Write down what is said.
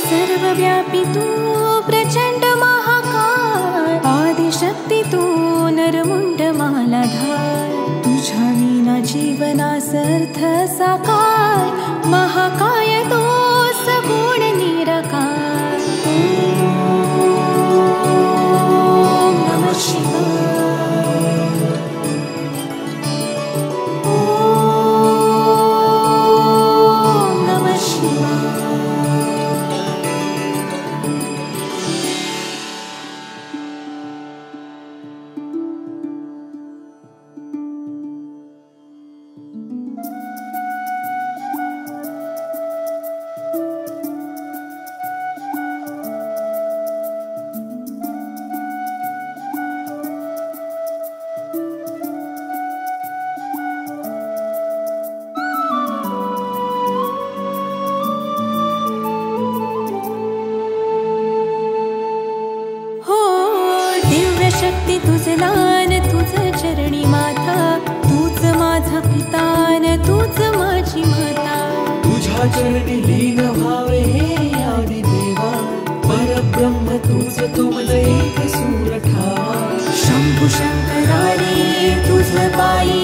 सर्वव्यापी तू प्रचंड महाकाय, आदिशक्ती तू नरमुंड मालाधार, तुझ्या विना जीवनास अर्थ साकार, महाकाय तो सगुण निराकार. ओम नमः शिवाय. ओम नमः शिवाय. शक्ती तुझ लान, तुझ चरणी माता, तूच माझा पितान, तूच माझी माता. तुझ्या चरणी लीन व्हावे हे आदि देवा, परब्रह्म तूच तुझ एक सूर ठावा. शंभू शंकरारी तुझ पायी